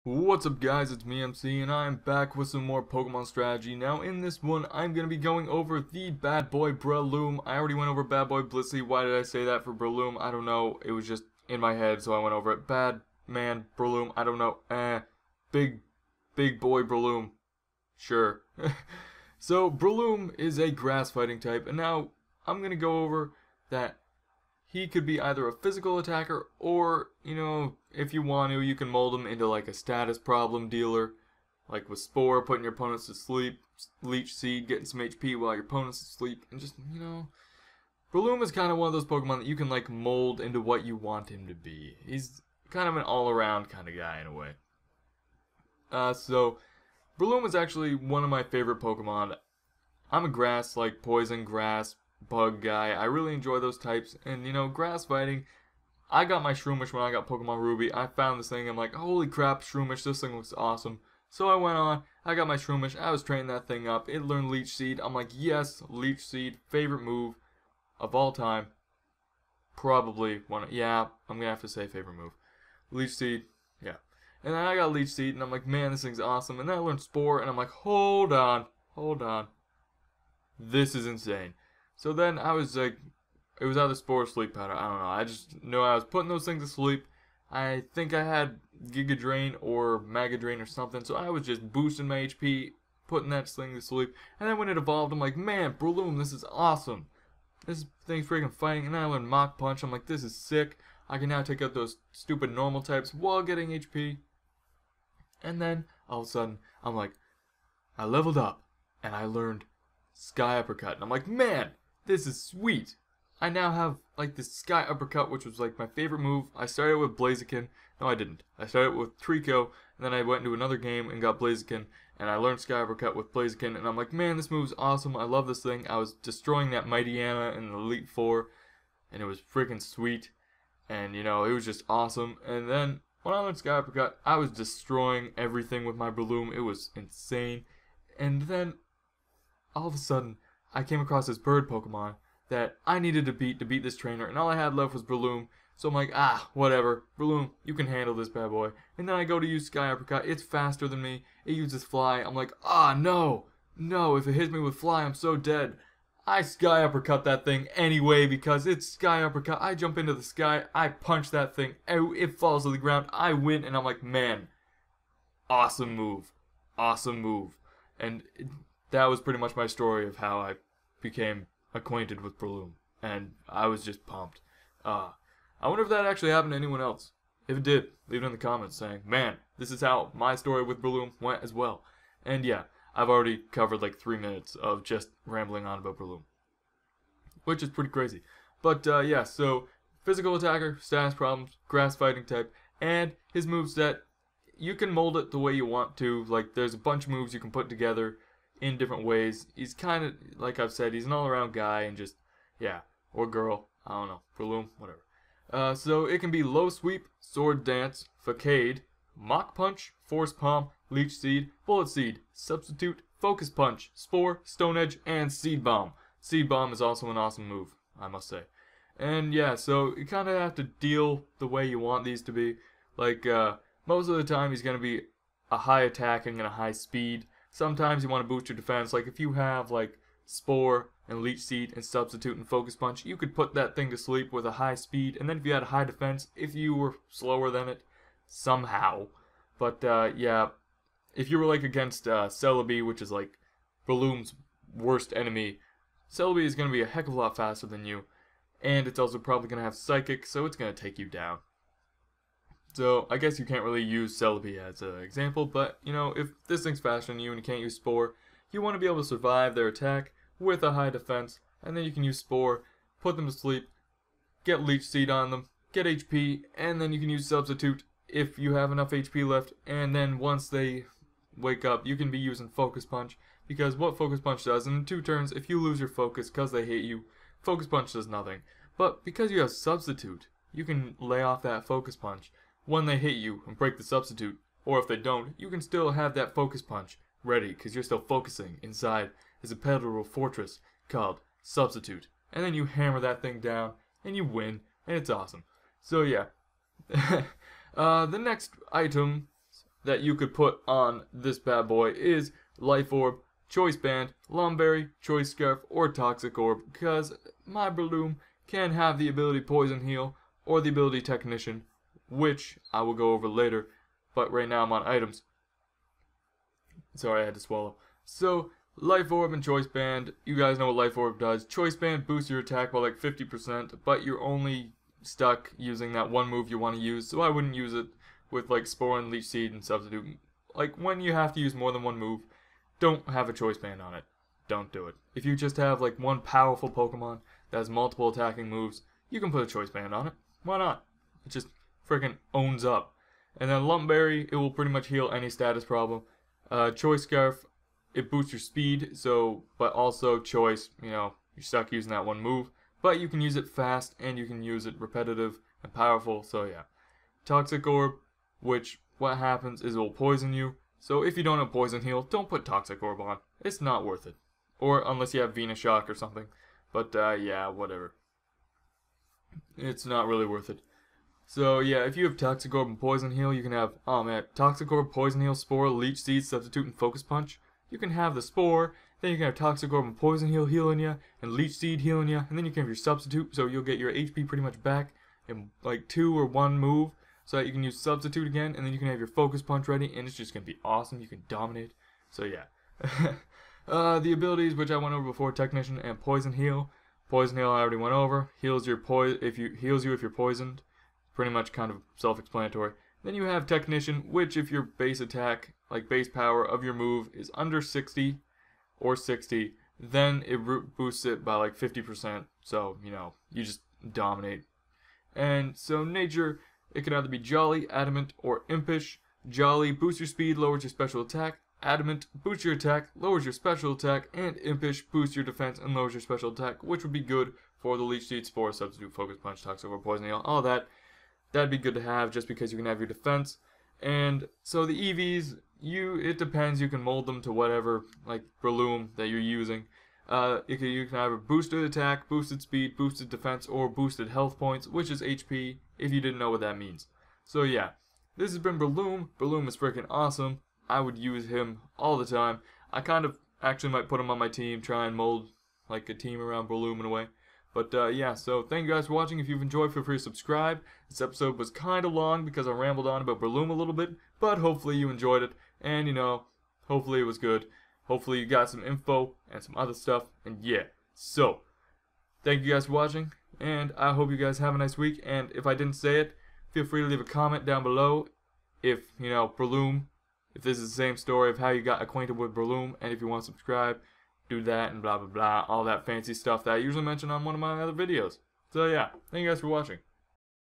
What's up guys, it's me MC and I'm back with some more Pokemon strategy. Now in this one I'm going to be going over the bad boy Breloom. I already went over bad boy Blissey. Why did I say that for Breloom? I don't know, it was just in my head so I went over it. Bad man Breloom, I don't know. Big boy Breloom. Sure. So Breloom is a grass fighting type, and now I'm going to go over that he could be either a physical attacker or, if you want to, you can mold him into like a status problem dealer. Like with Spore, putting your opponents to sleep, Leech Seed, getting some HP while your opponent's asleep, and just, Breloom is kind of one of those Pokemon that you can like mold into what you want him to be. He's kind of an all-around kind of guy in a way. So Breloom is actually one of my favorite Pokemon. I'm a grass, like poison, grass, bug guy. I really enjoy those types, and grass fighting. I got my Shroomish when I got Pokemon Ruby. I found this thing, I'm like, holy crap, Shroomish, this thing looks awesome. So I went on, I got my Shroomish, I was training that thing up, it learned Leech Seed. I'm like, yes, Leech Seed, favorite move of all time. Probably one, yeah, I'm gonna have to say favorite move. Leech Seed, yeah. And then I got Leech Seed, and I'm like, man, this thing's awesome. And then I learned Spore, and I'm like, hold on. This is insane. So then I was like, it was either Spore or Sleep Powder. I don't know. I just know I was putting those things to sleep. I think I had Giga Drain or Mega Drain or something. So I was just boosting my HP, putting that thing to sleep. And then when it evolved, I'm like, man, Breloom, this is awesome. This thing's freaking fighting. And then I learned Mach Punch. I'm like, this is sick. I can now take out those stupid normal types while getting HP. And then all of a sudden, I'm like, I leveled up and I learned Sky Uppercut. And I'm like, man, this is sweet. I now have like this Sky Uppercut, which was like my favorite move. I started with Blaziken. No, I didn't. I started with Trico, and then I went into another game and got Blaziken, and I learned Sky Uppercut with Blaziken, and I'm like, man, this move's awesome. I love this thing. I was destroying that Mightyena in the Elite Four, and it was freaking sweet. And it was just awesome. And then when I learned Sky Uppercut, I was destroying everything with my Breloom. It was insane. And then all of a sudden, I came across this bird Pokemon that I needed to beat this trainer, and all I had left was Breloom. So I'm like, whatever. Breloom, you can handle this bad boy. And then I go to use Sky Uppercut. It's faster than me. It uses Fly. I'm like, no. No, if it hits me with Fly, I'm so dead. I Sky Uppercut that thing anyway because it's Sky Uppercut. I jump into the sky. I punch that thing. It falls to the ground. I win, and I'm like, man, awesome move. Awesome move. And that was pretty much my story of how I became acquainted with Breloom, and I was just pumped. I wonder if that actually happened to anyone else. If it did, leave it in the comments saying, man, this is how my story with Breloom went as well. And yeah, I've already covered like 3 minutes of just rambling on about Breloom, which is pretty crazy. But yeah, so physical attacker, status problems, grass fighting type, and his moveset, you can mold it the way you want to. Like, there's a bunch of moves you can put together in different ways. He's kind of, like I've said, he's an all-around guy, and just, yeah, or girl, I don't know, Breloom, whatever. So it can be Low Sweep, Sword Dance, Facade, Mach Punch, Force Palm, Leech Seed, Bullet Seed, Substitute, Focus Punch, Spore, Stone Edge, and Seed Bomb. Seed Bomb is also an awesome move, I must say. And yeah, so you kind of have to deal the way you want these to be. Like, most of the time he's going to be a high attacking and a high speed. Sometimes you want to boost your defense. Like if you have like Spore and Leech Seed and Substitute and Focus Punch, you could put that thing to sleep with a high speed. And then if you had a high defense, if you were slower than it, somehow. But yeah, if you were like against Celebi, which is like Breloom's worst enemy, Celebi is going to be a heck of a lot faster than you. And it's also probably going to have Psychic, so it's going to take you down. So, I guess you can't really use Celebi as an example, but, if this thing's faster than you and you can't use Spore, you want to be able to survive their attack with a high defense, and then you can use Spore, put them to sleep, get Leech Seed on them, get HP, and then you can use Substitute if you have enough HP left, and then once they wake up, you can be using Focus Punch, because what Focus Punch does, in 2 turns, if you lose your focus because they hit you, Focus Punch does nothing. But because you have Substitute, you can lay off that Focus Punch when they hit you and break the Substitute, or if they don't, you can still have that Focus Punch ready because you're still focusing inside this impenetrable fortress called Substitute. And then you hammer that thing down and you win, and it's awesome. So yeah. The next item that you could put on this bad boy is Life Orb, Choice Band, Lum Berry, Choice Scarf, or Toxic Orb, because my Breloom can have the ability Poison Heal or the ability Technician, which I will go over later, but right now I'm on items. Sorry, I had to swallow. So, Life Orb and Choice Band, you guys know what Life Orb does. Choice Band boosts your attack by like 50%, but you're only stuck using that one move you want to use, so I wouldn't use it with like Spore and Leech Seed and Substitute. Like, when you have to use more than one move, don't have a Choice Band on it. Don't do it. If you just have like one powerful Pokemon that has multiple attacking moves, you can put a Choice Band on it. Why not? It just freaking owns up. And then Lum Berry, it will pretty much heal any status problem. Choice Scarf, it boosts your speed, so, but also Choice, you know, you're stuck using that one move. But you can use it fast, and you can use it repetitive and powerful, so yeah. Toxic Orb, which, what happens is it will poison you. So if you don't have Poison Heal, don't put Toxic Orb on. It's not worth it. Or unless you have Venus Shock or something. But yeah, whatever. It's not really worth it. So yeah, if you have Toxic Orb and Poison Heal, you can have, oh man, Toxic Orb, Poison Heal, Spore, Leech Seed, Substitute, and Focus Punch. You can have the Spore, then you can have Toxic Orb and Poison Heal healing you, and Leech Seed healing you, and then you can have your Substitute, so you'll get your HP pretty much back in like 2 or 1 move, so that you can use Substitute again, and then you can have your Focus Punch ready, and it's just going to be awesome. You can dominate. So yeah. The abilities, which I went over before, Technician and Poison Heal. Poison Heal I already went over. Heals you if you're poisoned. Pretty much kind of self-explanatory. Then you have Technician, which if your base attack, like base power of your move, is under 60 or 60, then it boosts it by like 50%. So, you know, you just dominate. And so nature, it can either be Jolly, Adamant, or Impish. Jolly boosts your speed, lowers your special attack. Adamant boosts your attack, lowers your special attack. And Impish boosts your defense and lowers your special attack, which would be good for the Leech Seed, Spore, Substitute, Focus Punch, Toxic Orb, Poison Heal, all that. That'd be good to have just because you can have your defense. And so the EVs, it depends. You can mold them to whatever, like Breloom that you're using. You can have a boosted attack, boosted speed, boosted defense, or boosted health points, which is HP, if you didn't know what that means. So yeah, this has been Breloom. Breloom is freaking awesome. I would use him all the time. I kind of actually might put him on my team, try and mold like a team around Breloom in a way. But yeah, so thank you guys for watching. If you've enjoyed, feel free to subscribe. This episode was kind of long because I rambled on about Breloom a little bit, but hopefully you enjoyed it, and you know, hopefully it was good. Hopefully you got some info and some other stuff, and yeah. So, thank you guys for watching, and I hope you guys have a nice week, and if I didn't say it, feel free to leave a comment down below if, you know, Breloom, if this is the same story of how you got acquainted with Breloom, and if you want to subscribe, do that and blah blah blah, all that fancy stuff that I usually mention on one of my other videos. So yeah, thank you guys for watching.